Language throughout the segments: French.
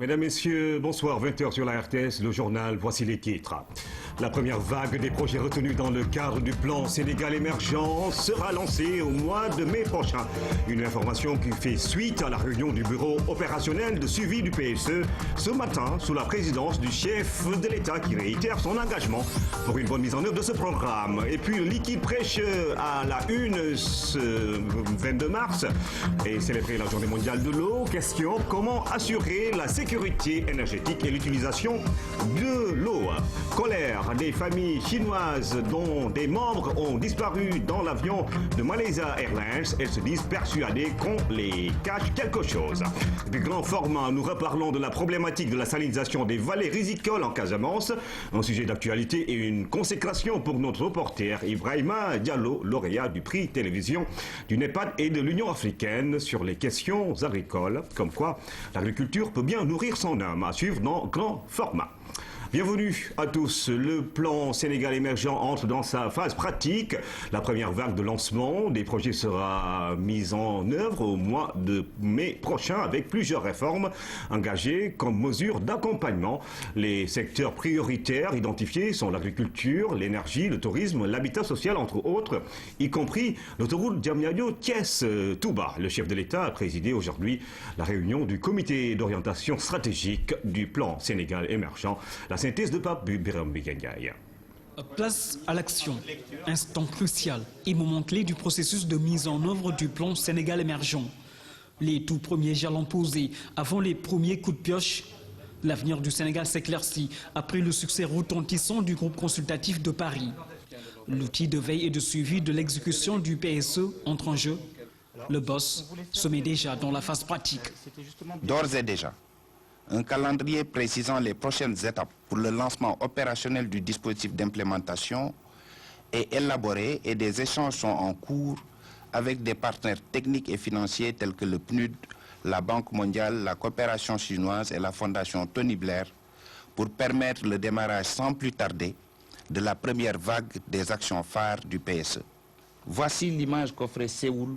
Mesdames, Messieurs, bonsoir, 20h sur la RTS, le journal, voici les titres. La première vague des projets retenus dans le cadre du plan Sénégal émergent sera lancée au mois de mai prochain. Une information qui fait suite à la réunion du bureau opérationnel de suivi du PSE ce matin sous la présidence du chef de l'État qui réitère son engagement pour une bonne mise en œuvre de ce programme. Et puis le liquide prêche à la une ce 22 mars et célébrer la journée mondiale de l'eau. Question, comment assurer la sécurité énergétique et l'utilisation de l'eau. Colère des familles chinoises dont des membres ont disparu dans l'avion de Malaysia Airlines. Elles se disent persuadées qu'on les cache quelque chose. Du grand format, nous reparlons de la problématique de la salinisation des vallées rizicoles en Casamance. Un sujet d'actualité et une consécration pour notre reporter Ibrahima Diallo, lauréat du prix télévision du NEPAD et de l'Union africaine sur les questions agricoles. Comme quoi, l'agriculture peut bien nourrir son âme, à suivre dans grand format. Bienvenue à tous. Le plan Sénégal émergent entre dans sa phase pratique. La première vague de lancement des projets sera mise en œuvre au mois de mai prochain avec plusieurs réformes engagées comme mesure d'accompagnement. Les secteurs prioritaires identifiés sont l'agriculture, l'énergie, le tourisme, l'habitat social entre autres, y compris l'autoroute Diamniadio-Thiès-Touba. Le chef de l'État a présidé aujourd'hui la réunion du comité d'orientation stratégique du plan Sénégal émergent. La synthèse de Pape Biram Bigangaï. Place à l'action, instant crucial et moment clé du processus de mise en œuvre du plan Sénégal émergent. Les tout premiers jalons posés avant les premiers coups de pioche. L'avenir du Sénégal s'éclaircit après le succès retentissant du groupe consultatif de Paris. L'outil de veille et de suivi de l'exécution du PSE entre en jeu. Le boss se met déjà dans la phase pratique. D'ores et déjà, un calendrier précisant les prochaines étapes pour le lancement opérationnel du dispositif d'implémentation est élaboré et des échanges sont en cours avec des partenaires techniques et financiers tels que le PNUD, la Banque mondiale, la coopération chinoise et la Fondation Tony Blair pour permettre le démarrage sans plus tarder de la première vague des actions phares du PSE. Voici l'image qu'offrait Séoul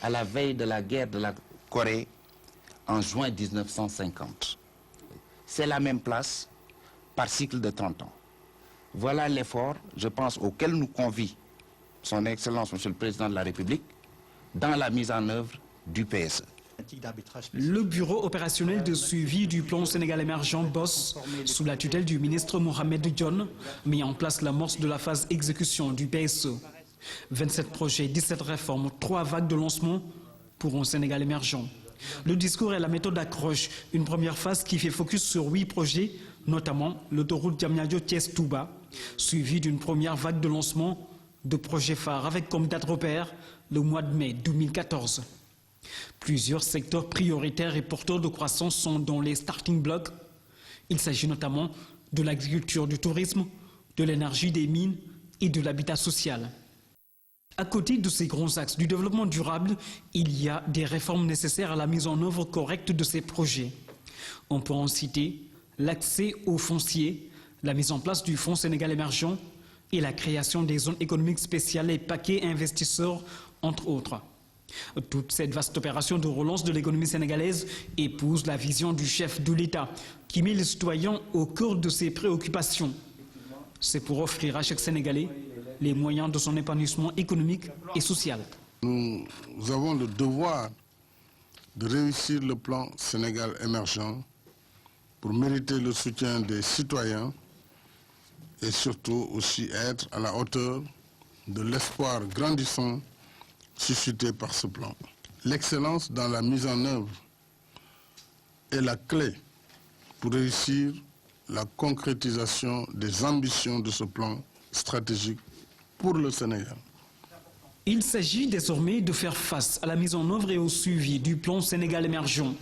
à la veille de la guerre de la Corée en juin 1950. C'est la même place par cycle de 30 ans. Voilà l'effort, je pense, auquel nous convie son Excellence, Monsieur le Président de la République, dans la mise en œuvre du PSE. Le bureau opérationnel de suivi du plan Sénégal émergent BOSS, sous la tutelle du ministre Mohamed Dionne, met en place l'amorce de la phase exécution du PSE. 27 projets, 17 réformes, 3 vagues de lancement pour un Sénégal émergent. Le discours et la méthode accrochent une première phase qui fait focus sur 8 projets, notamment l'autoroute Diamniadio-Thiès-Touba, suivie d'une première vague de lancement de projets phares avec comme date repère le mois de mai 2014. Plusieurs secteurs prioritaires et porteurs de croissance sont dans les starting blocks. Il s'agit notamment de l'agriculture, du tourisme, de l'énergie, des mines et de l'habitat social. À côté de ces grands axes du développement durable, il y a des réformes nécessaires à la mise en œuvre correcte de ces projets. On peut en citer l'accès au foncier, la mise en place du Fonds Sénégal émergent et la création des zones économiques spéciales et paquets investisseurs, entre autres. Toute cette vaste opération de relance de l'économie sénégalaise épouse la vision du chef de l'État qui met les citoyens au cœur de ses préoccupations. C'est pour offrir à chaque Sénégalais les moyens de son épanouissement économique et social. Nous avons le devoir de réussir le plan Sénégal émergent pour mériter le soutien des citoyens et surtout aussi être à la hauteur de l'espoir grandissant suscité par ce plan. L'excellence dans la mise en œuvre est la clé pour réussir la concrétisation des ambitions de ce plan stratégique pour le Sénégal. Il s'agit désormais de faire face à la mise en œuvre et au suivi du plan Sénégal émergent.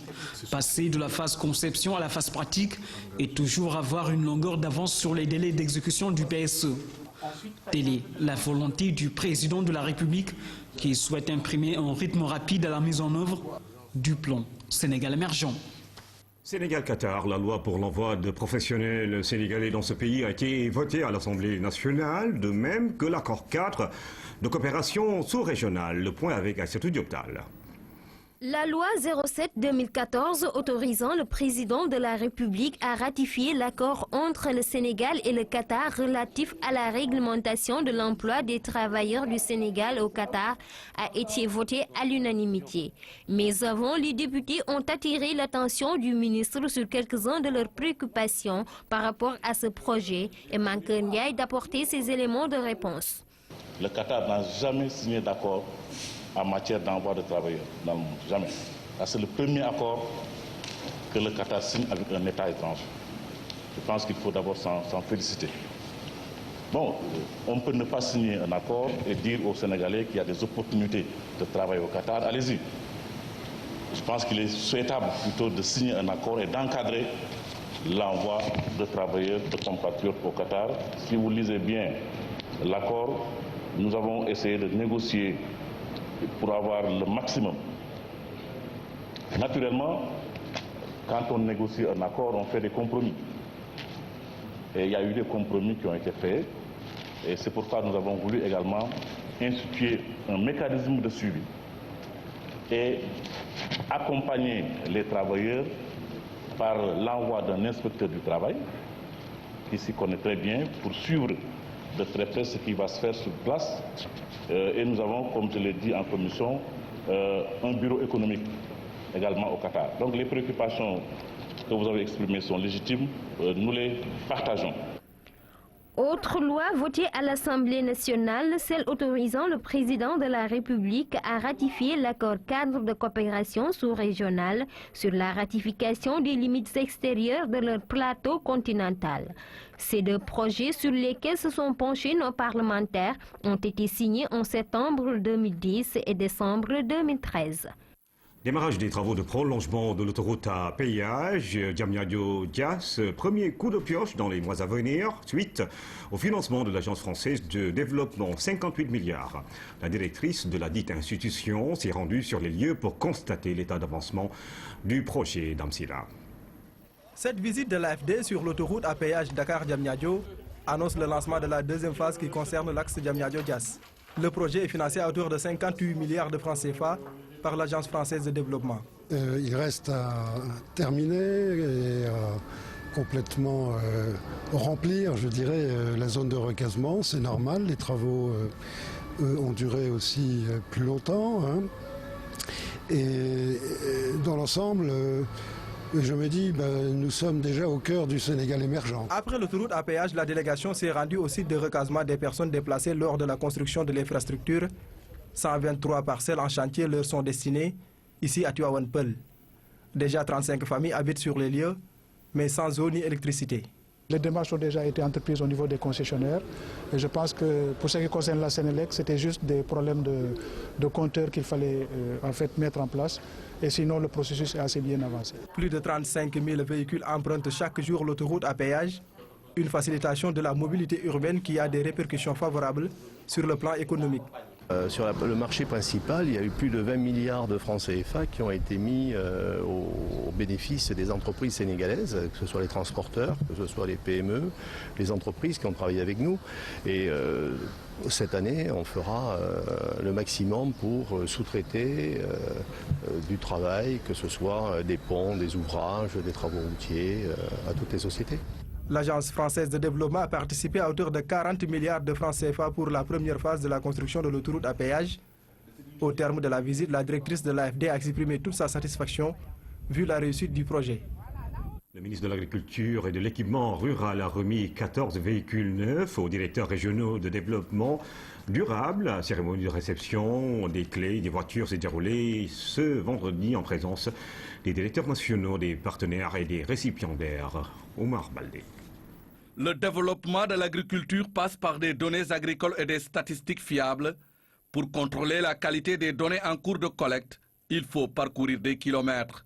Passer de la phase conception à la phase pratique et toujours avoir une longueur d'avance sur les délais d'exécution du PSE. Telle est la volonté du président de la République qui souhaite imprimer un rythme rapide à la mise en œuvre du plan Sénégal émergent. Sénégal-Qatar, la loi pour l'envoi de professionnels sénégalais dans ce pays a été votée à l'Assemblée nationale, de même que l'accord 4 de coopération sous-régionale. Le point avec Aïssatou Dioptal. La loi 07-2014 autorisant le président de la République à ratifier l'accord entre le Sénégal et le Qatar relatif à la réglementation de l'emploi des travailleurs du Sénégal au Qatar a été votée à l'unanimité. Mais avant, les députés ont attiré l'attention du ministre sur quelques-uns de leurs préoccupations par rapport à ce projet et manque d'apporter ces éléments de réponse. Le Qatar n'a jamais signé d'accord en matière d'envoi de travailleurs dans le monde. Jamais. C'est le premier accord que le Qatar signe avec un État étranger. Je pense qu'il faut d'abord s'en féliciter. Bon, on peut ne pas signer un accord et dire aux Sénégalais qu'il y a des opportunités de travailler au Qatar. Allez-y. Je pense qu'il est souhaitable plutôt de signer un accord et d'encadrer l'envoi de travailleurs, de compatriotes au Qatar. Si vous lisez bien l'accord, nous avons essayé de négocier pour avoir le maximum. Naturellement, quand on négocie un accord, on fait des compromis. Et il y a eu des compromis qui ont été faits. Et c'est pourquoi nous avons voulu également instituer un mécanisme de suivi et accompagner les travailleurs par l'envoi d'un inspecteur du travail, qui s'y connaît très bien, pour suivre de très près ce qui va se faire sur place. Et nous avons, comme je l'ai dit en commission, un bureau économique également au Qatar. Donc les préoccupations que vous avez exprimées sont légitimes, nous les partageons. Autre loi votée à l'Assemblée nationale, celle autorisant le président de la République à ratifier l'accord cadre de coopération sous-régionale sur la ratification des limites extérieures de leur plateau continental. Ces deux projets sur lesquels se sont penchés nos parlementaires ont été signés en septembre 2010 et décembre 2013. Démarrage des travaux de prolongement de l'autoroute à péage Diamniadio-Diass, premier coup de pioche dans les mois à venir, suite au financement de l'Agence française de développement, 58 milliards. La directrice de la dite institution s'est rendue sur les lieux pour constater l'état d'avancement du projet d'Amsila. Cette visite de l'AFD sur l'autoroute à péage Dakar-Diamniadio annonce le lancement de la deuxième phase qui concerne l'axe Diamniadio-Diass. Le projet est financé à hauteur de 58 milliards de francs CFA par l'Agence française de développement. Il reste à terminer et à complètement remplir, je dirais, la zone de recasement. C'est normal, les travaux ont duré aussi plus longtemps. Hein. Et dans l'ensemble, je me dis, nous sommes déjà au cœur du Sénégal émergent. Après l'autoroute à péage, la délégation s'est rendue au site de recasement des personnes déplacées lors de la construction de l'infrastructure. 123 parcelles en chantier leur sont destinées, ici à Tivaouane Peulh. Déjà 35 familles habitent sur les lieux, mais sans eau ni électricité. Les démarches ont déjà été entreprises au niveau des concessionnaires. Et je pense que pour ce qui concerne la Sénélec, c'était juste des problèmes de compteurs qu'il fallait en fait mettre en place. Et sinon, le processus est assez bien avancé. Plus de 35 000 véhicules empruntent chaque jour l'autoroute à péage. Une facilitation de la mobilité urbaine qui a des répercussions favorables sur le plan économique. Sur le marché principal, il y a eu plus de 20 milliards de francs CFA qui ont été mis au bénéfice des entreprises sénégalaises, que ce soit les transporteurs, que ce soit les PME, les entreprises qui ont travaillé avec nous. Et cette année, on fera le maximum pour sous-traiter du travail, que ce soit des ponts, des ouvrages, des travaux routiers, à toutes les sociétés. L'Agence française de développement a participé à hauteur de 40 milliards de francs CFA pour la première phase de la construction de l'autoroute à péage. Au terme de la visite, la directrice de l'AFD a exprimé toute sa satisfaction vu la réussite du projet. Le ministre de l'Agriculture et de l'Équipement rural a remis 14 véhicules neufs aux directeurs régionaux de développement durable. La cérémonie de réception des clés des voitures s'est déroulée ce vendredi en présence des directeurs nationaux, des partenaires et des récipiendaires. Omar Baldé. Le développement de l'agriculture passe par des données agricoles et des statistiques fiables. Pour contrôler la qualité des données en cours de collecte, il faut parcourir des kilomètres.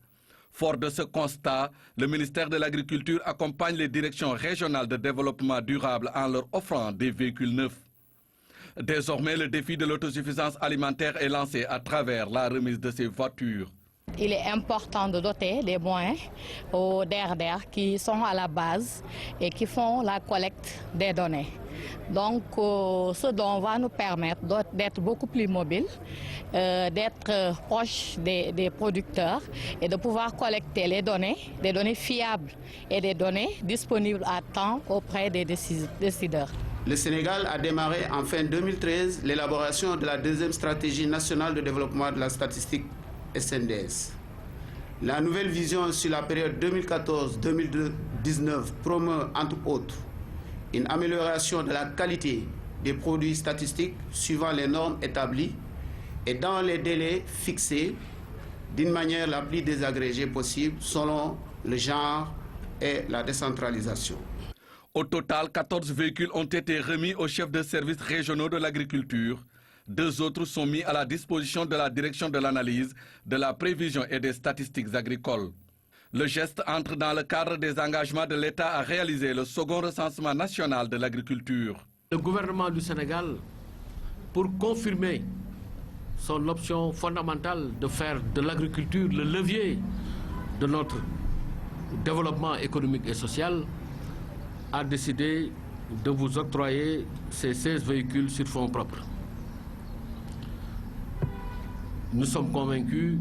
Fort de ce constat, le ministère de l'Agriculture accompagne les directions régionales de développement durable en leur offrant des véhicules neufs. Désormais, le défi de l'autosuffisance alimentaire est lancé à travers la remise de ces voitures. Il est important de doter des moyens aux DRDR qui sont à la base et qui font la collecte des données. Donc, ce dont va nous permettre d'être beaucoup plus mobiles, d'être proches des producteurs et de pouvoir collecter les données, des données fiables et des données disponibles à temps auprès des décideurs. Le Sénégal a démarré en fin 2013 l'élaboration de la deuxième stratégie nationale de développement de la statistique SNDS. La nouvelle vision sur la période 2014-2019 promeut, entre autres, une amélioration de la qualité des produits statistiques suivant les normes établies et dans les délais fixés d'une manière la plus désagrégée possible selon le genre et la décentralisation. Au total, 14 véhicules ont été remis aux chefs de services régionaux de l'agriculture. 2 autres sont mis à la disposition de la direction de l'analyse, de la prévision et des statistiques agricoles. Le geste entre dans le cadre des engagements de l'État à réaliser le second recensement national de l'agriculture. Le gouvernement du Sénégal, pour confirmer son option fondamentale de faire de l'agriculture le levier de notre développement économique et social, a décidé de vous octroyer ces 16 véhicules sur fonds propres. Nous sommes convaincus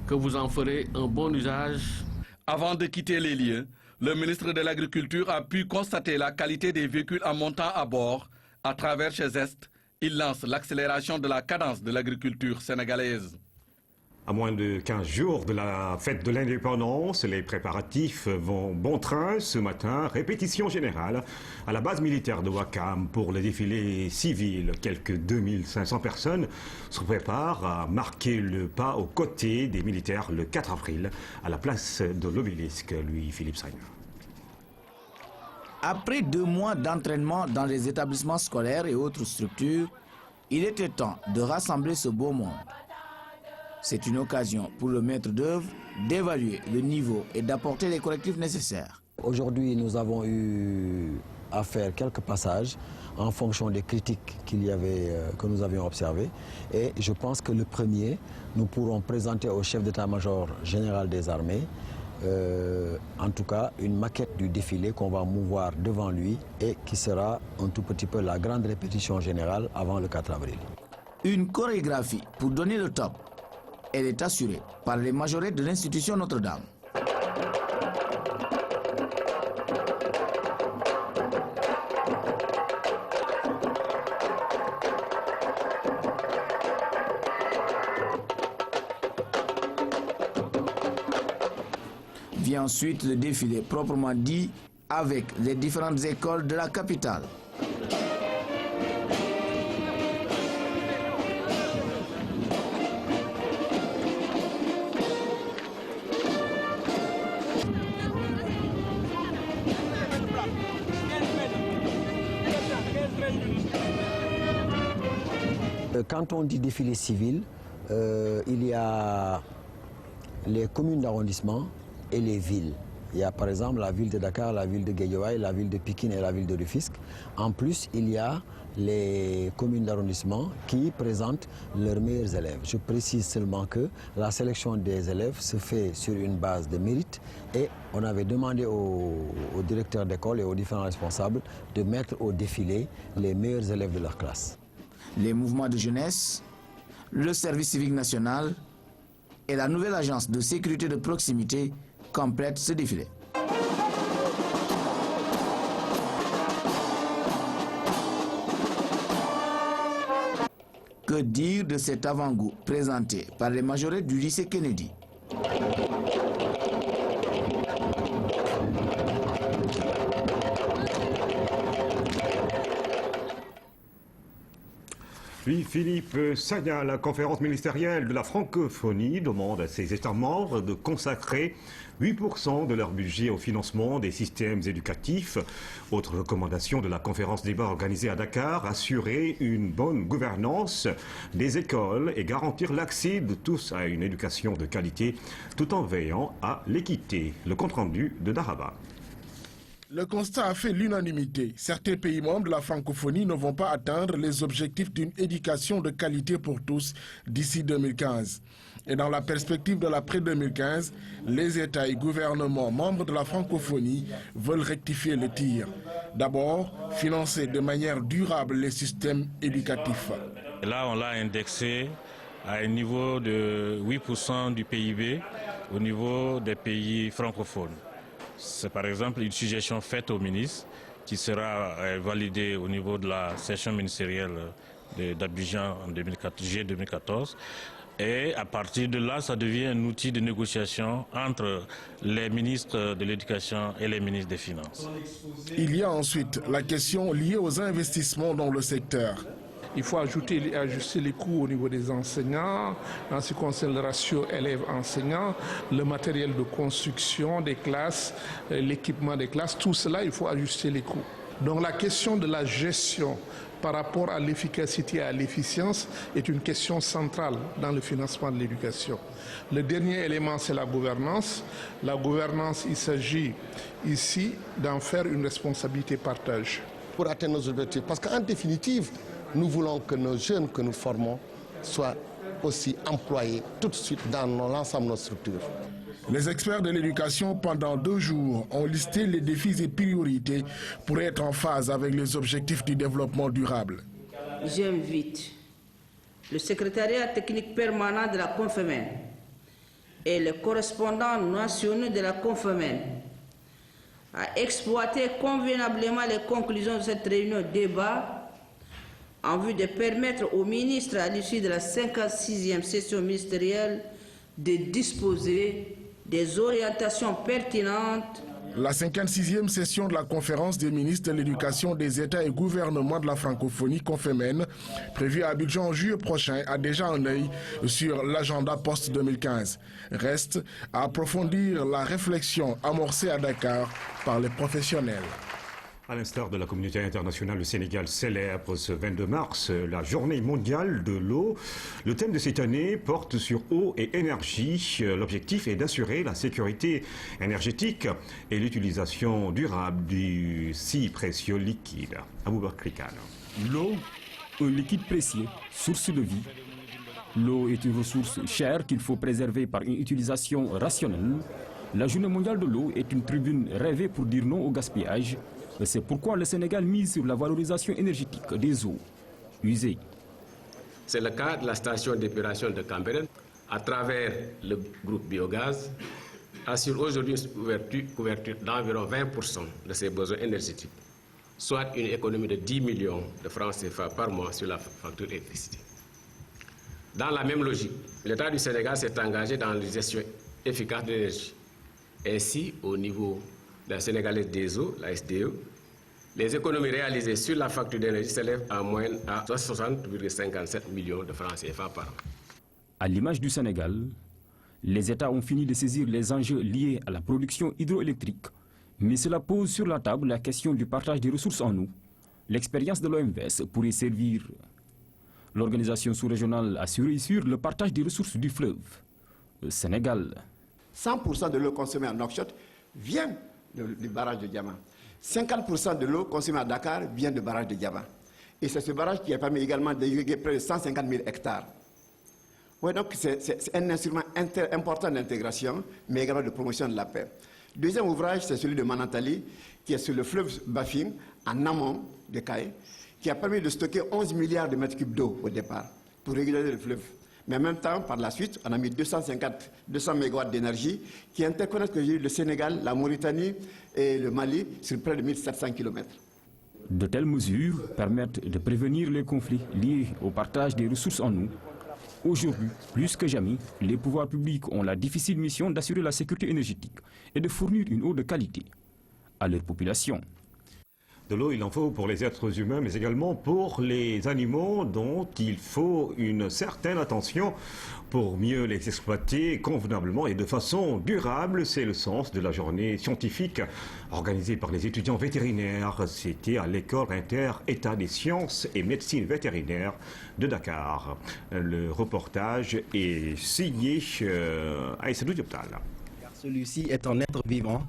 que vous en ferez un bon usage. Avant de quitter les lieux, le ministre de l'Agriculture a pu constater la qualité des véhicules en montant à bord. À travers chez Est, il lance l'accélération de la cadence de l'agriculture sénégalaise. À moins de 15 jours de la fête de l'indépendance, les préparatifs vont bon train ce matin. Répétition générale à la base militaire de Ouakam pour le défilé civil. Quelques 2500 personnes se préparent à marquer le pas aux côtés des militaires le 4 avril à la place de l'Obélisque, Philippe Sagna. Après 2 mois d'entraînement dans les établissements scolaires et autres structures, il était temps de rassembler ce beau monde. C'est une occasion pour le maître d'œuvre d'évaluer le niveau et d'apporter les correctifs nécessaires. Aujourd'hui, nous avons eu à faire quelques passages en fonction des critiques que nous avions observées. Et je pense que le premier, nous pourrons présenter au chef d'état-major général des armées, en tout cas une maquette du défilé qu'on va mouvoir devant lui et qui sera un tout petit peu la grande répétition générale avant le 4 avril. Une chorégraphie pour donner le top. Elle est assurée par les majorettes de l'institution Notre-Dame. Vient ensuite le défilé proprement dit avec les différentes écoles de la capitale. Quand on dit défilé civil, il y a les communes d'arrondissement et les villes. Il y a par exemple la ville de Dakar, la ville de Guédiawaye, la ville de Pikine et la ville de Rufisque. En plus, il y a les communes d'arrondissement qui présentent leurs meilleurs élèves. Je précise seulement que la sélection des élèves se fait sur une base de mérite et on avait demandé aux directeurs d'école et aux différents responsables de mettre au défilé les meilleurs élèves de leur classe. Les mouvements de jeunesse, le service civique national et la nouvelle agence de sécurité de proximité complètent ce défilé. Que dire de cet avant-goût présenté par les majorettes du lycée Kennedy? Philippe Sagna, la conférence ministérielle de la francophonie demande à ses États membres de consacrer 8% de leur budget au financement des systèmes éducatifs. Autre recommandation de la conférence débat organisée à Dakar, assurer une bonne gouvernance des écoles et garantir l'accès de tous à une éducation de qualité tout en veillant à l'équité. Le compte-rendu de Daraba. Le constat a fait l'unanimité. Certains pays membres de la francophonie ne vont pas atteindre les objectifs d'une éducation de qualité pour tous d'ici 2015. Et dans la perspective de l'après-2015, les États et gouvernements membres de la francophonie veulent rectifier le tir. D'abord, financer de manière durable les systèmes éducatifs. Et là, on l'a indexé à un niveau de 8% du PIB au niveau des pays francophones. C'est par exemple une suggestion faite au ministre qui sera validée au niveau de la session ministérielle d'Abidjan en juillet 2014. Et à partir de là, ça devient un outil de négociation entre les ministres de l'Éducation et les ministres des Finances. Il y a ensuite la question liée aux investissements dans le secteur. Il faut ajuster les coûts au niveau des enseignants, en ce qui concerne le ratio élèves-enseignants, le matériel de construction des classes, l'équipement des classes, tout cela, il faut ajuster les coûts. Donc la question de la gestion par rapport à l'efficacité et à l'efficience est une question centrale dans le financement de l'éducation. Le dernier élément, c'est la gouvernance. La gouvernance, il s'agit ici d'en faire une responsabilité partagée. Pour atteindre nos objectifs, parce qu'en définitive, nous voulons que nos jeunes que nous formons soient aussi employés tout de suite dans l'ensemble de nos structures. Les experts de l'éducation, pendant 2 jours, ont listé les défis et priorités pour être en phase avec les objectifs du développement durable. J'invite le secrétariat technique permanent de la Confémen et les correspondants nationaux de la Confémen à exploiter convenablement les conclusions de cette réunion de débat en vue de permettre au ministre, à l'issue de la 56e session ministérielle, de disposer des orientations pertinentes. La 56e session de la conférence des ministres de l'Éducation des États et gouvernements de la francophonie Confémen, prévue à Abidjan en juillet prochain, a déjà un œil sur l'agenda post-2015. Reste à approfondir la réflexion amorcée à Dakar par les professionnels. À l'instar de la communauté internationale, le Sénégal célèbre ce 22 mars la journée mondiale de l'eau. Le thème de cette année porte sur eau et énergie. L'objectif est d'assurer la sécurité énergétique et l'utilisation durable du si précieux liquide. Aboubakar Kane. L'eau, un liquide précieux, source de vie. L'eau est une ressource chère qu'il faut préserver par une utilisation rationnelle. La journée mondiale de l'eau est une tribune rêvée pour dire non au gaspillage. C'est pourquoi le Sénégal mise sur la valorisation énergétique des eaux usées. C'est le cas de la station d'épuration de Cambérène, à travers le groupe Biogaz, assure aujourd'hui une couverture d'environ 20% de ses besoins énergétiques, soit une économie de 10 millions de francs CFA par mois sur la facture d'électricité. Dans la même logique, l'État du Sénégal s'est engagé dans la gestion efficace de l'énergie. Ainsi, au niveau de la Sénégalaise des eaux, la SDE, les économies réalisées sur la facture d'énergie s'élèvent en moyenne à 60,57 millions de francs CFA par an. À l'image du Sénégal, les États ont fini de saisir les enjeux liés à la production hydroélectrique, mais cela pose sur la table la question du partage des ressources en eau. L'expérience de l'OMVS pourrait servir. L'organisation sous-régionale a su réussir le partage des ressources du fleuve. Le Sénégal. 100% de l'eau consommée en Nouakchott vient du barrage de Diama. 50% de l'eau consommée à Dakar vient du barrage de Diama. Et c'est ce barrage qui a permis également d'irriguer près de 150 000 hectares. Ouais, donc c'est un instrument important d'intégration, mais également de promotion de la paix. Deuxième ouvrage, c'est celui de Manantali, qui est sur le fleuve Bafing, en amont de Kaye, qui a permis de stocker 11 milliards de mètres cubes d'eau au départ, pour régulariser le fleuve. Mais en même temps, par la suite, on a mis 200 MW d'énergie qui interconnectent le Sénégal, la Mauritanie et le Mali sur près de 1700 km. De telles mesures permettent de prévenir les conflits liés au partage des ressources en eau. Aujourd'hui, plus que jamais, les pouvoirs publics ont la difficile mission d'assurer la sécurité énergétique et de fournir une eau de qualité à leur population. De l'eau, il en faut pour les êtres humains, mais également pour les animaux dont il faut une certaine attention pour mieux les exploiter convenablement et de façon durable. C'est le sens de la journée scientifique organisée par les étudiants vétérinaires. C'était à l'école inter-état des sciences et médecine vétérinaire de Dakar. Le reportage est signé Aïssadou Dioptal. Celui-ci est un être vivant.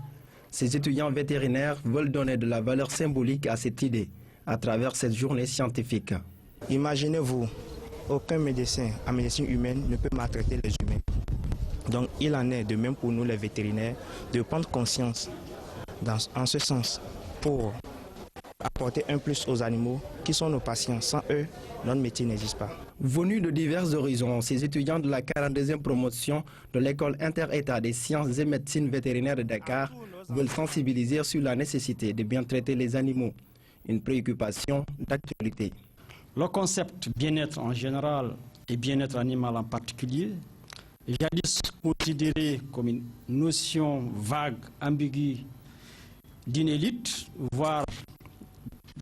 Ces étudiants vétérinaires veulent donner de la valeur symbolique à cette idée à travers cette journée scientifique. Imaginez-vous, aucun médecin en médecine humaine ne peut maltraiter les humains. Donc il en est de même pour nous les vétérinaires de prendre conscience en ce sens pour apporter un plus aux animaux qui sont nos patients. Sans eux, notre métier n'existe pas. Venus de divers horizons, ces étudiants de la 42e promotion de l'école inter-état des sciences et médecine vétérinaire de Dakar veulent sensibiliser sur la nécessité de bien traiter les animaux, une préoccupation d'actualité. Le concept bien-être en général et bien-être animal en particulier, jadis considéré comme une notion vague, ambiguë d'une élite, voire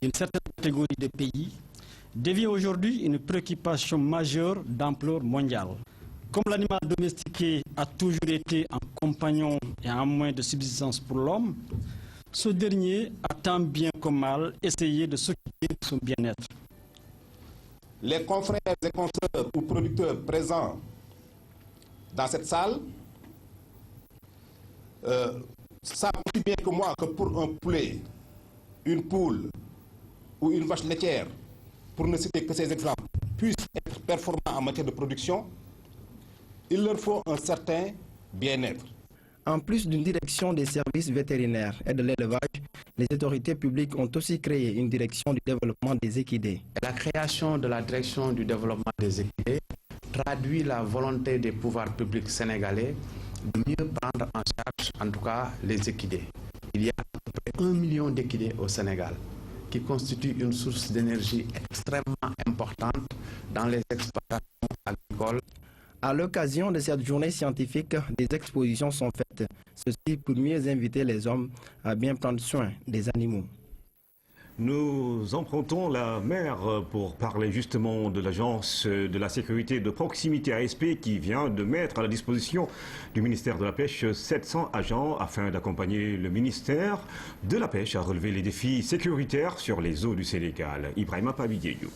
d'une certaine catégorie de pays, devient aujourd'hui une préoccupation majeure d'ampleur mondiale. Comme l'animal domestiqué a toujours été un compagnon et un moyen de subsistance pour l'homme, ce dernier a tant bien que mal essayé de s'occuper de son bien-être. Les confrères et consoeurs ou producteurs présents dans cette salle savent aussi bien que moi que pour un poulet, une poule ou une vache laitière, pour ne citer que ces exemples, puissent être performants en matière de production, il leur faut un certain bien-être. En plus d'une direction des services vétérinaires et de l'élevage, les autorités publiques ont aussi créé une direction du développement des équidés. La création de la direction du développement des équidés traduit la volonté des pouvoirs publics sénégalais de mieux prendre en charge, en tout cas, les équidés. Il y a à peu près 1 million d'équidés au Sénégal, qui constituent une source d'énergie extrêmement importante dans les exploitations agricoles. À l'occasion de cette journée scientifique, des expositions sont faites, ceci pour mieux inviter les hommes à bien prendre soin des animaux. Nous empruntons la mer pour parler justement de l'Agence de la sécurité de proximité ASP qui vient de mettre à la disposition du ministère de la Pêche 700 agents afin d'accompagner le ministère de la Pêche à relever les défis sécuritaires sur les eaux du Sénégal. Ibrahima Pabidjeyou.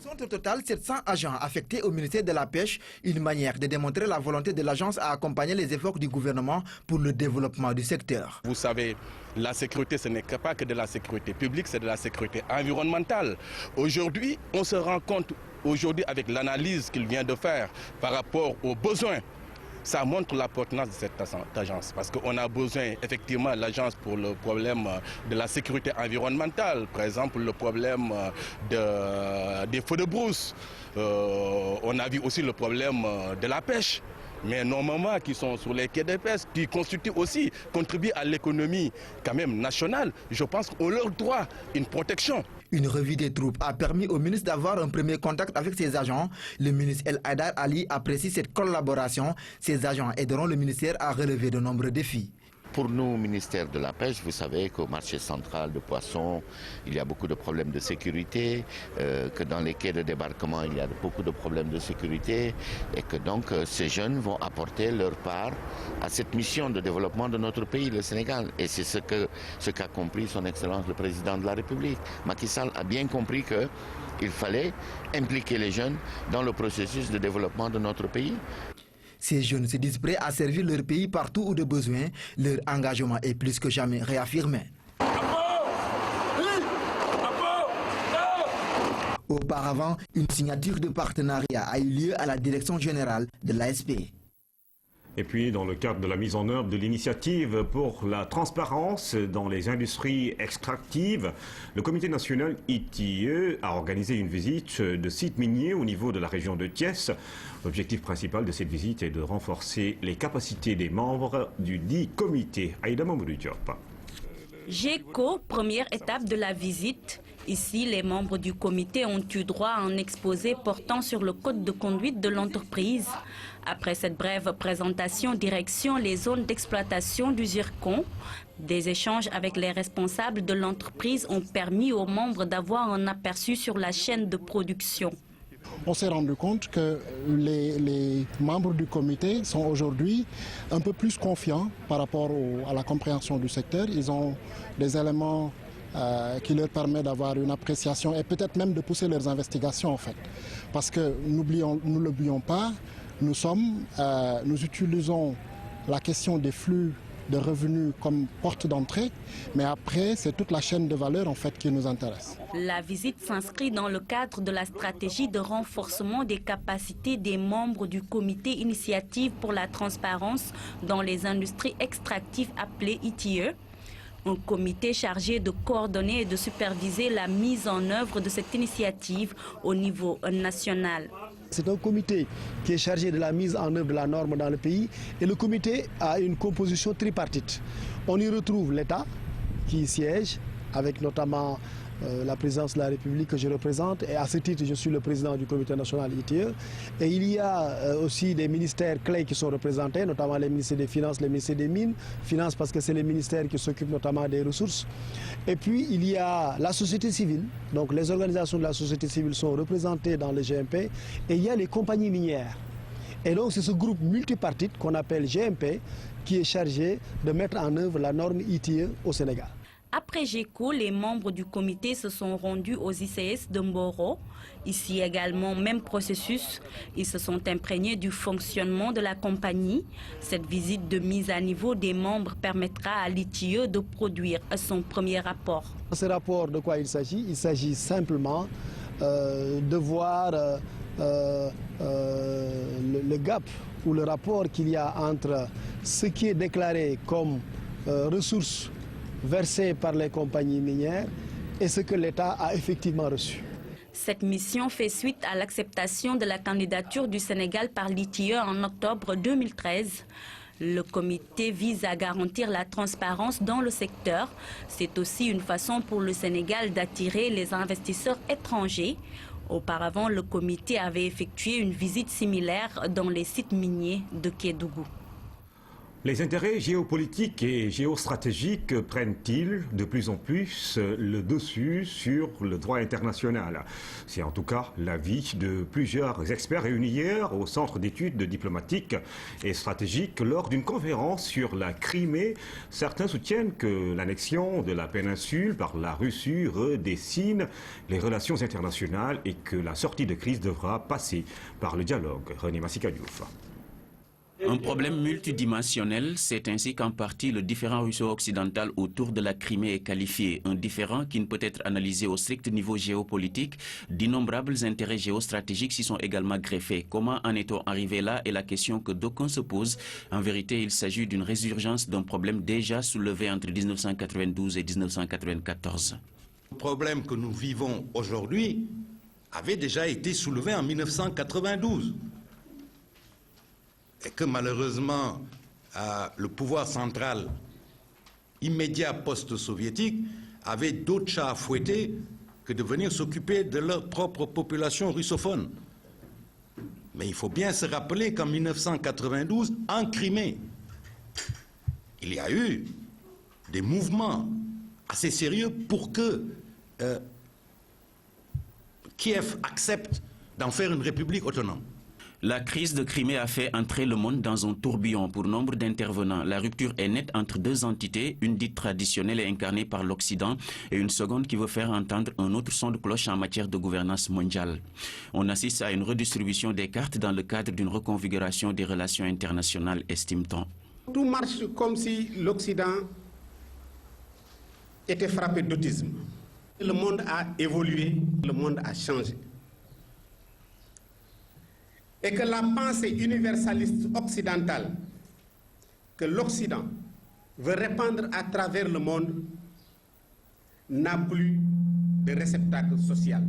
Au total, 700 agents affectés au ministère de la Pêche, une manière de démontrer la volonté de l'agence à accompagner les efforts du gouvernement pour le développement du secteur. Vous savez, la sécurité, ce n'est pas que de la sécurité publique, c'est de la sécurité environnementale. Aujourd'hui, on se rend compte, avec l'analyse qu'il vient de faire par rapport aux besoins, ça montre la pertinence de cette agence. Parce qu'on a besoin, effectivement, de l'agence pour le problème de la sécurité environnementale. Par exemple, le problème des feux de brousse. On a vu aussi le problème de la pêche. Mais nos mamans qui sont sur les quais de pêche, qui contribuent à l'économie quand même nationale, je pense qu'on leur doit une protection. Une revue des troupes a permis au ministre d'avoir un premier contact avec ses agents. Le ministre El Haïdar Ali apprécie cette collaboration. Ces agents aideront le ministère à relever de nombreux défis. Pour nous, ministère de la Pêche, vous savez qu'au marché central de poissons, il y a beaucoup de problèmes de sécurité, que dans les quais de débarquement, il y a beaucoup de problèmes de sécurité et que donc ces jeunes vont apporter leur part à cette mission de développement de notre pays, le Sénégal. Et c'est ce qu'a compris son Excellence le Président de la République. Macky Sall a bien compris qu'il fallait impliquer les jeunes dans le processus de développement de notre pays. Ces jeunes se disent prêts à servir leur pays partout où de besoin. Leur engagement est plus que jamais réaffirmé. Auparavant, une signature de partenariat a eu lieu à la direction générale de l'ASP. Et puis, dans le cadre de la mise en œuvre de l'initiative pour la transparence dans les industries extractives, le comité national ITIE a organisé une visite de sites miniers au niveau de la région de Thiès. L'objectif principal de cette visite est de renforcer les capacités des membres du dit comité. Aïda Mamoudou Diop. GECO, première étape de la visite. Ici, les membres du comité ont eu droit à un exposé portant sur le code de conduite de l'entreprise. Après cette brève présentation, direction les zones d'exploitation du zircon. Des échanges avec les responsables de l'entreprise ont permis aux membres d'avoir un aperçu sur la chaîne de production. On s'est rendu compte que les membres du comité sont aujourd'hui un peu plus confiants par rapport à la compréhension du secteur. Ils ont des éléments qui leur permettent d'avoir une appréciation et peut-être même de pousser leurs investigations en fait. Parce que nous ne l'oublions pas, nous utilisons la question des flux de revenus comme porte d'entrée, mais après, c'est toute la chaîne de valeur en fait qui nous intéresse. La visite s'inscrit dans le cadre de la stratégie de renforcement des capacités des membres du comité initiative pour la transparence dans les industries extractives appelé ITIE. Un comité chargé de coordonner et de superviser la mise en œuvre de cette initiative au niveau national. C'est un comité qui est chargé de la mise en œuvre de la norme dans le pays et le comité a une composition tripartite. On y retrouve l'État qui y siège avec notamment la présidence de la République que je représente et à ce titre je suis le président du comité national ITIE. Et il y a aussi des ministères clés qui sont représentés, notamment les ministères des Finances, les ministères des Mines, Finances parce que c'est les ministères qui s'occupent notamment des ressources. Et puis il y a la société civile, donc les organisations de la société civile sont représentées dans le GMP et il y a les compagnies minières. Et donc c'est ce groupe multipartite qu'on appelle GMP qui est chargé de mettre en œuvre la norme ITIE au Sénégal. Après GECO, les membres du comité se sont rendus aux ICS de Mboro. Ici également, même processus. Ils se sont imprégnés du fonctionnement de la compagnie. Cette visite de mise à niveau des membres permettra à l'ITIE de produire son premier rapport. Ce rapport, de quoi il s'agit? Il s'agit simplement de voir le gap ou le rapport qu'il y a entre ce qui est déclaré comme ressources versées par les compagnies minières et ce que l'État a effectivement reçu. Cette mission fait suite à l'acceptation de la candidature du Sénégal par l'ITIE en octobre 2013. Le comité vise à garantir la transparence dans le secteur. C'est aussi une façon pour le Sénégal d'attirer les investisseurs étrangers. Auparavant, le comité avait effectué une visite similaire dans les sites miniers de Kédougou. Les intérêts géopolitiques et géostratégiques prennent-ils de plus en plus le dessus sur le droit international? C'est en tout cas l'avis de plusieurs experts réunis hier au Centre d'études diplomatiques et stratégiques lors d'une conférence sur la Crimée. Certains soutiennent que l'annexion de la péninsule par la Russie redessine les relations internationales et que la sortie de crise devra passer par le dialogue. René Massikadiouf. Un problème multidimensionnel, c'est ainsi qu'en partie le différend russo-occidental autour de la Crimée est qualifié. Un différend qui ne peut être analysé au strict niveau géopolitique. D'innombrables intérêts géostratégiques s'y sont également greffés. Comment en est-on arrivé là est la question que d'aucuns se posent. En vérité, il s'agit d'une résurgence d'un problème déjà soulevé entre 1992 et 1994. Le problème que nous vivons aujourd'hui avait déjà été soulevé en 1992. Et que malheureusement, le pouvoir central immédiat post-soviétique avait d'autres chats à fouetter que de venir s'occuper de leur propre population russophone. Mais il faut bien se rappeler qu'en 1992, en Crimée, il y a eu des mouvements assez sérieux pour que Kiev accepte d'en faire une république autonome. La crise de Crimée a fait entrer le monde dans un tourbillon pour nombre d'intervenants. La rupture est nette entre deux entités, une dite traditionnelle et incarnée par l'Occident et une seconde qui veut faire entendre un autre son de cloche en matière de gouvernance mondiale. On assiste à une redistribution des cartes dans le cadre d'une reconfiguration des relations internationales, estime-t-on. Tout marche comme si l'Occident était frappé d'autisme. Le monde a évolué, le monde a changé. Et que la pensée universaliste occidentale que l'Occident veut répandre à travers le monde n'a plus de réceptacle social.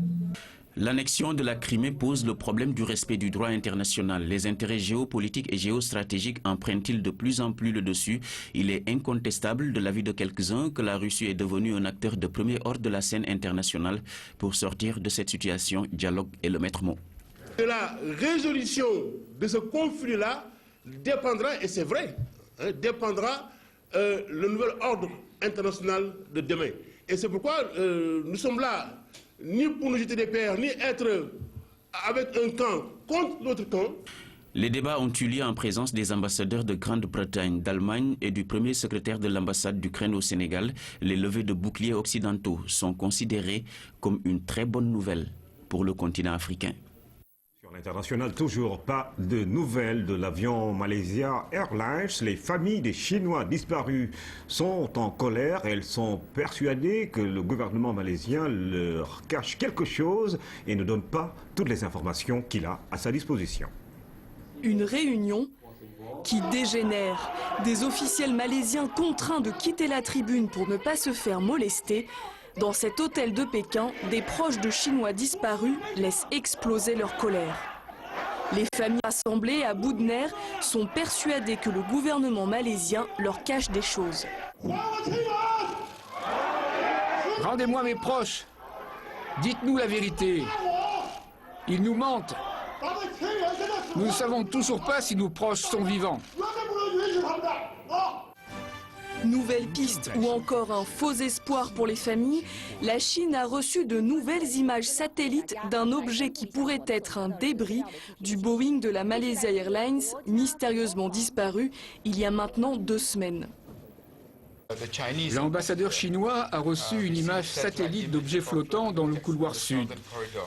L'annexion de la Crimée pose le problème du respect du droit international. Les intérêts géopolitiques et géostratégiques en prennent-ils de plus en plus le dessus? Il est incontestable de l'avis de quelques-uns que la Russie est devenue un acteur de premier ordre de la scène internationale. Pour sortir de cette situation, dialogue est le maître mot. De la résolution de ce conflit-là dépendra, et c'est vrai, dépendra le nouvel ordre international de demain. Et c'est pourquoi nous sommes là, ni pour nous jeter des pierres, ni être avec un camp contre l'autre camp. Les débats ont eu lieu en présence des ambassadeurs de Grande-Bretagne, d'Allemagne et du premier secrétaire de l'ambassade d'Ukraine au Sénégal. Les levées de boucliers occidentaux sont considérées comme une très bonne nouvelle pour le continent africain. International, toujours pas de nouvelles de l'avion Malaysia Airlines. Les familles des Chinois disparus sont en colère. Elles sont persuadées que le gouvernement malaisien leur cache quelque chose et ne donne pas toutes les informations qu'il a à sa disposition. Une réunion qui dégénère. Des officiels malaisiens contraints de quitter la tribune pour ne pas se faire molester. Dans cet hôtel de Pékin, des proches de Chinois disparus laissent exploser leur colère. Les familles rassemblées à bout de nerfs sont persuadées que le gouvernement malaisien leur cache des choses. Rendez-moi mes proches. Dites-nous la vérité. Ils nous mentent. Nous ne savons toujours pas si nos proches sont vivants. Nouvelle piste ou encore un faux espoir pour les familles, la Chine a reçu de nouvelles images satellites d'un objet qui pourrait être un débris du Boeing de la Malaysia Airlines, mystérieusement disparu il y a maintenant 2 semaines. L'ambassadeur chinois a reçu une image satellite d'objets flottants dans le couloir sud.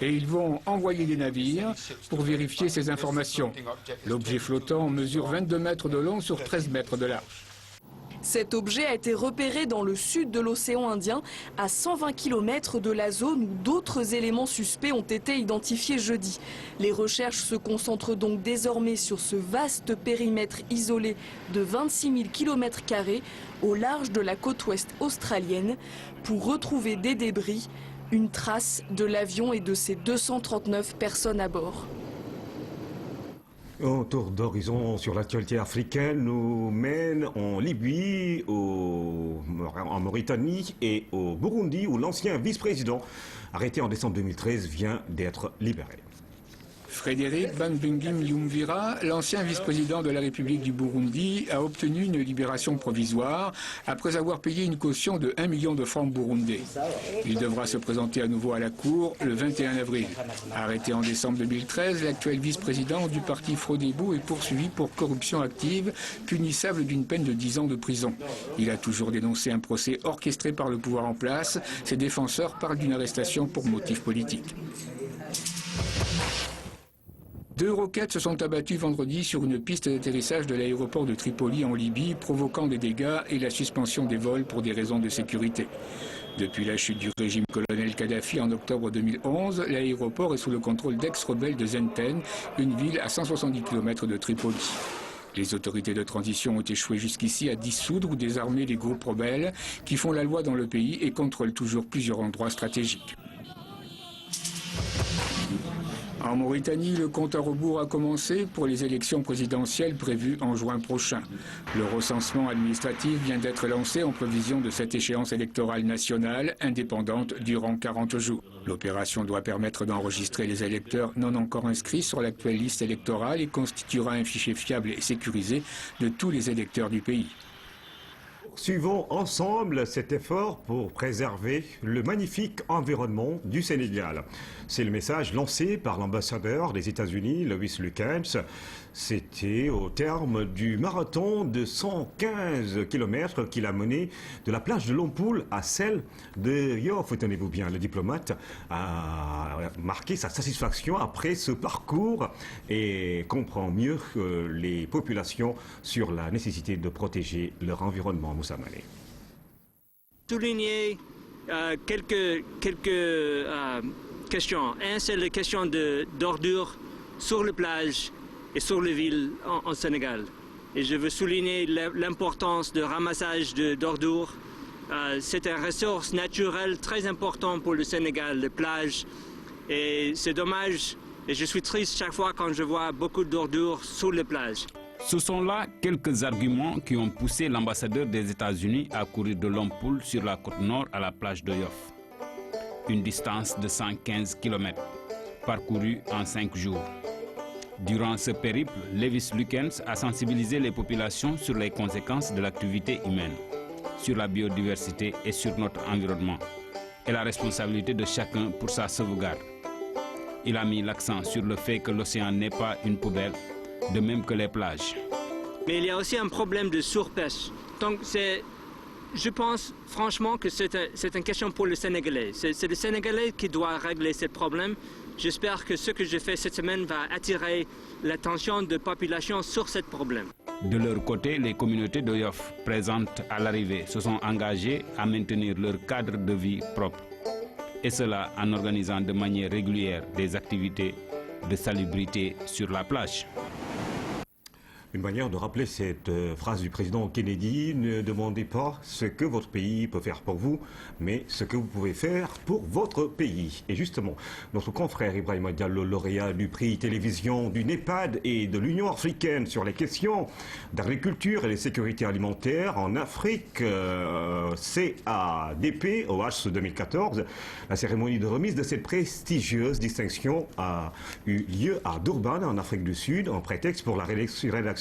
Et ils vont envoyer des navires pour vérifier ces informations. L'objet flottant mesure 22 mètres de long sur 13 mètres de large. Cet objet a été repéré dans le sud de l'océan Indien, à 120 km de la zone où d'autres éléments suspects ont été identifiés jeudi. Les recherches se concentrent donc désormais sur ce vaste périmètre isolé de 26 000 km² au large de la côte ouest australienne pour retrouver des débris, une trace de l'avion et de ses 239 personnes à bord. Un tour d'horizon sur l'actualité africaine nous mène en Libye, en Mauritanie et au Burundi où l'ancien vice-président arrêté en décembre 2013 vient d'être libéré. Frédéric Bambingim Yumvira, l'ancien vice-président de la République du Burundi, a obtenu une libération provisoire après avoir payé une caution de 1 million de francs burundais. Il devra se présenter à nouveau à la Cour le 21 avril. Arrêté en décembre 2013, l'actuel vice-président du parti Frodebo est poursuivi pour corruption active, punissable d'une peine de 10 ans de prison. Il a toujours dénoncé un procès orchestré par le pouvoir en place. Ses défenseurs parlent d'une arrestation pour motif politique. 2 roquettes se sont abattues vendredi sur une piste d'atterrissage de l'aéroport de Tripoli en Libye, provoquant des dégâts et la suspension des vols pour des raisons de sécurité. Depuis la chute du régime colonel Kadhafi en octobre 2011, l'aéroport est sous le contrôle d'ex-rebelles de Zenten, une ville à 170 km de Tripoli. Les autorités de transition ont échoué jusqu'ici à dissoudre ou désarmer les groupes rebelles qui font la loi dans le pays et contrôlent toujours plusieurs endroits stratégiques. En Mauritanie, le compte à rebours a commencé pour les élections présidentielles prévues en juin prochain. Le recensement administratif vient d'être lancé en prévision de cette échéance électorale nationale indépendante durant 40 jours. L'opération doit permettre d'enregistrer les électeurs non encore inscrits sur l'actuelle liste électorale et constituera un fichier fiable et sécurisé de tous les électeurs du pays. Suivons ensemble cet effort pour préserver le magnifique environnement du Sénégal. C'est le message lancé par l'ambassadeur des États-Unis, Lewis Lukens. C'était au terme du marathon de 115 km qu'il a mené de la plage de Lompoul à celle de Yoff. Tenez-vous bien, le diplomate a marqué sa satisfaction après ce parcours et comprend mieux les populations sur la nécessité de protéger leur environnement. Moussa Mané. Souligner quelques questions. Un, c'est la question d'ordures sur les plages et sur les villes en Sénégal. Et je veux souligner l'importance du ramassage d'ordures. C'est une ressource naturelle très importante pour le Sénégal, les plages. Et c'est dommage, et je suis triste chaque fois quand je vois beaucoup d'ordures sur les plages. Ce sont là quelques arguments qui ont poussé l'ambassadeur des États-Unis à courir de Lompoul sur la côte nord à la plage de Yoff. Une distance de 115 km, parcourue en 5 jours. Durant ce périple, Lewis Lukens a sensibilisé les populations sur les conséquences de l'activité humaine, sur la biodiversité et sur notre environnement, et la responsabilité de chacun pour sa sauvegarde. Il a mis l'accent sur le fait que l'océan n'est pas une poubelle, de même que les plages. Mais il y a aussi un problème de surpêche. Donc je pense franchement que c'est une question pour le Sénégalais. C'est le Sénégalais qui doit régler ce problème. J'espère que ce que je fais cette semaine va attirer l'attention de la population sur ce problème. De leur côté, les communautés de Yoff présentes à l'arrivée se sont engagées à maintenir leur cadre de vie propre. Et cela en organisant de manière régulière des activités de salubrité sur la plage. Une manière de rappeler cette phrase du président Kennedy: ne demandez pas ce que votre pays peut faire pour vous, mais ce que vous pouvez faire pour votre pays. Et justement, notre confrère Ibrahima Diallo, lauréat du prix télévision du NEPAD et de l'Union africaine sur les questions d'agriculture et de sécurité alimentaire en Afrique, CADP, OH 2014, la cérémonie de remise de cette prestigieuse distinction a eu lieu à Durban, en Afrique du Sud, en prétexte pour la rédaction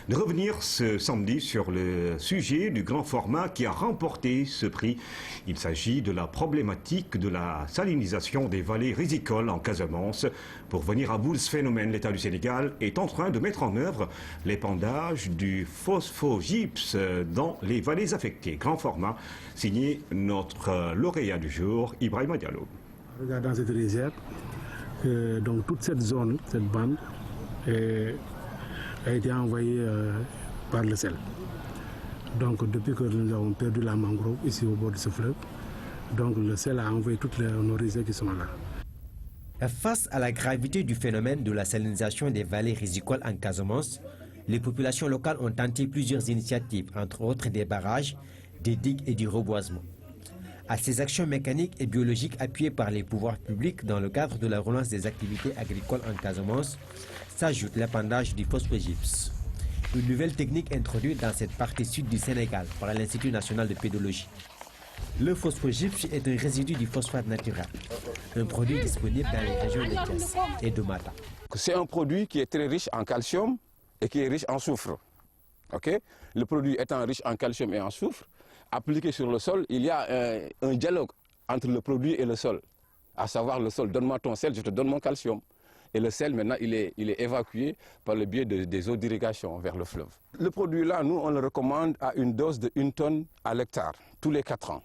de revenir ce samedi sur le sujet du grand format qui a remporté ce prix. Il s'agit de la problématique de la salinisation des vallées rizicoles en Casamance. Pour venir à bout de ce phénomène, l'État du Sénégal est en train de mettre en œuvre l'épandage du phosphogypse dans les vallées affectées. Grand format, signé notre lauréat du jour, Ibrahima Diallo. Regardant cette réserve, donc toute cette zone, cette bande, a été envoyée par le sel. Donc depuis que nous avons perdu la mangrove ici au bord de ce fleuve, donc le sel a envoyé toutes nos réserves qui sont là. Face à la gravité du phénomène de la salinisation des vallées rizicoles en Casamance, les populations locales ont tenté plusieurs initiatives, entre autres des barrages, des digues et du reboisement. À ces actions mécaniques et biologiques appuyées par les pouvoirs publics dans le cadre de la relance des activités agricoles en Casamance, s'ajoute l'épandage du phosphogypse. Une nouvelle technique introduite dans cette partie sud du Sénégal par l'Institut national de pédologie. Le phosphogypse est un résidu du phosphate naturel, un produit disponible dans les régions de Thiès et de Mata. C'est un produit qui est très riche en calcium et qui est riche en soufre. Okay? Le produit étant riche en calcium et en soufre, appliqué sur le sol, il y a un dialogue entre le produit et le sol. À savoir, le sol, donne-moi ton sel, je te donne mon calcium. Et le sel, maintenant, il est évacué par le biais des eaux d'irrigation vers le fleuve. Le produit-là, nous, on le recommande à une dose de 1 tonne à l'hectare, tous les 4 ans.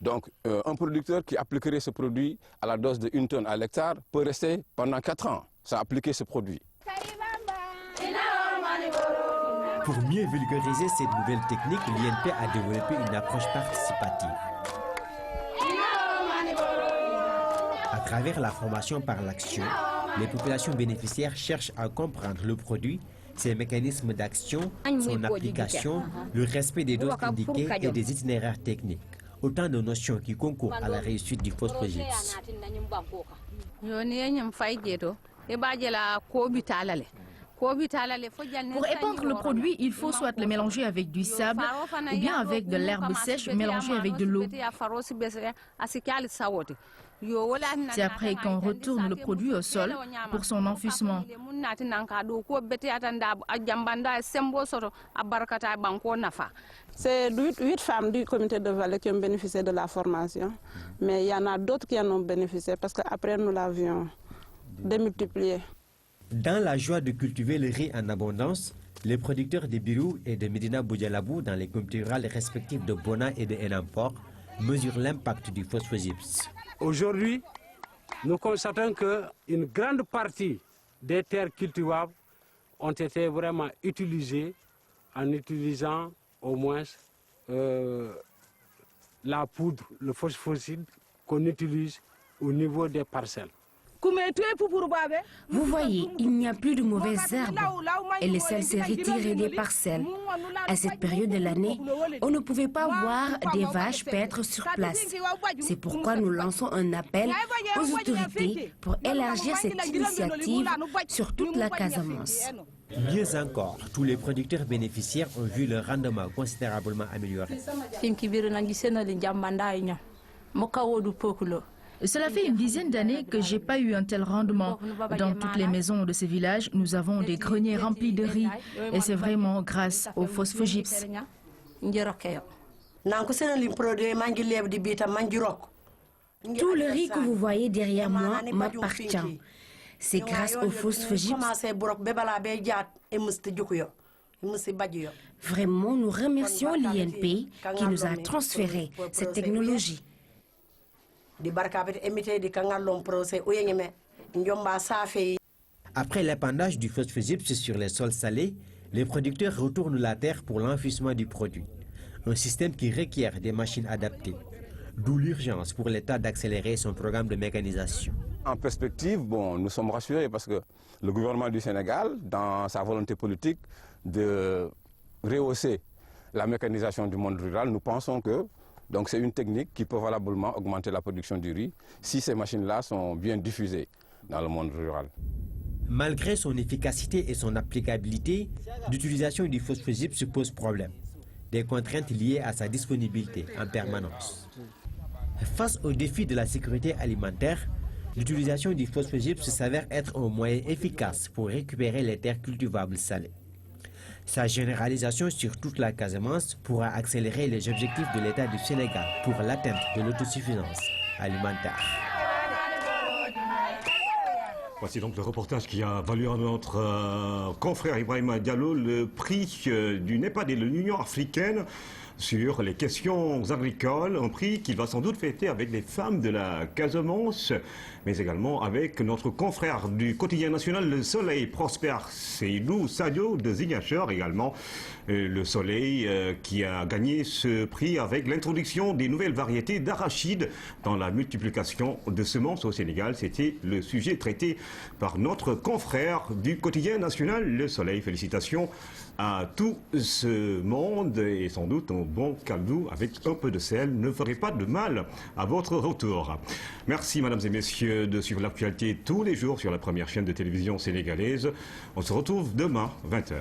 Donc, un producteur qui appliquerait ce produit à la dose de 1 tonne à l'hectare peut rester pendant 4 ans sans appliquer ce produit. Pour mieux vulgariser cette nouvelle technique, l'INP a développé une approche participative. À travers la formation par l'action, les populations bénéficiaires cherchent à comprendre le produit, ses mécanismes d'action, son application, le respect des doses indiquées et des itinéraires techniques. Autant de notions qui concourent à la réussite du phosphogypse. Pour épandre le produit, il faut soit le mélanger avec du sable ou bien avec de l'herbe sèche mélangée avec de l'eau. C'est après qu'on retourne le produit au sol pour son enfouissement. C'est 8 femmes du comité de vallée qui ont bénéficié de la formation, mais il y en a d'autres qui en ont bénéficié parce qu'après nous l'avions démultiplié. Dans la joie de cultiver le riz en abondance, les producteurs de Birou et de Medina Boudjalabou dans les communautés rurales respectives de Bona et de Enampor mesurent l'impact du phosphogypse. Aujourd'hui, nous constatons qu'une grande partie des terres cultivables ont été vraiment utilisées en utilisant au moins la poudre, le phosphocide qu'on utilise au niveau des parcelles. Vous voyez, il n'y a plus de mauvaises herbes et le sel s'est retiré des parcelles. À cette période de l'année, on ne pouvait pas voir des vaches paître sur place. C'est pourquoi nous lançons un appel aux autorités pour élargir cette initiative sur toute la Casamance. Mieux encore, tous les producteurs bénéficiaires ont vu leur rendement considérablement amélioré. Cela fait une dizaine d'années que je n'ai pas eu un tel rendement. Dans toutes les maisons de ce village, nous avons des greniers remplis de riz. Et c'est vraiment grâce au phosphogypse. Tout le riz que vous voyez derrière moi m'appartient. C'est grâce au phosphogypse. Vraiment, nous remercions l'INP qui nous a transféré cette technologie. Après l'épandage du phosphogypse sur les sols salés, les producteurs retournent la terre pour l'enfouissement du produit. Un système qui requiert des machines adaptées. D'où l'urgence pour l'État d'accélérer son programme de mécanisation. En perspective, nous sommes rassurés parce que le gouvernement du Sénégal, dans sa volonté politique de rehausser la mécanisation du monde rural, nous pensons que c'est une technique qui peut valablement augmenter la production du riz si ces machines-là sont bien diffusées dans le monde rural. Malgré son efficacité et son applicabilité, l'utilisation du phosphogypse pose problème. Des contraintes liées à sa disponibilité en permanence. Face au défi de la sécurité alimentaire, l'utilisation du phosphogypse s'avère être un moyen efficace pour récupérer les terres cultivables salées. Sa généralisation sur toute la Casamance pourra accélérer les objectifs de l'État du Sénégal pour l'atteinte de l'autosuffisance alimentaire. Voici donc le reportage qui a valu à notre confrère Ibrahima Diallo le prix du NEPAD et de l'Union africaine sur les questions agricoles, un prix qu'il va sans doute fêter avec les femmes de la Casamance, mais également avec notre confrère du quotidien national Le Soleil, Prosper Seydou Sadio de Ziguinchor également. Le Soleil qui a gagné ce prix avec l'introduction des nouvelles variétés d'arachide dans la multiplication de semences au Sénégal. C'était le sujet traité par notre confrère du quotidien national Le Soleil. Félicitations à tout ce monde et sans doute un bon caldo avec un peu de sel ne ferait pas de mal à votre retour. Merci mesdames et messieurs de suivre l'actualité tous les jours sur la première chaîne de télévision sénégalaise. On se retrouve demain 20h.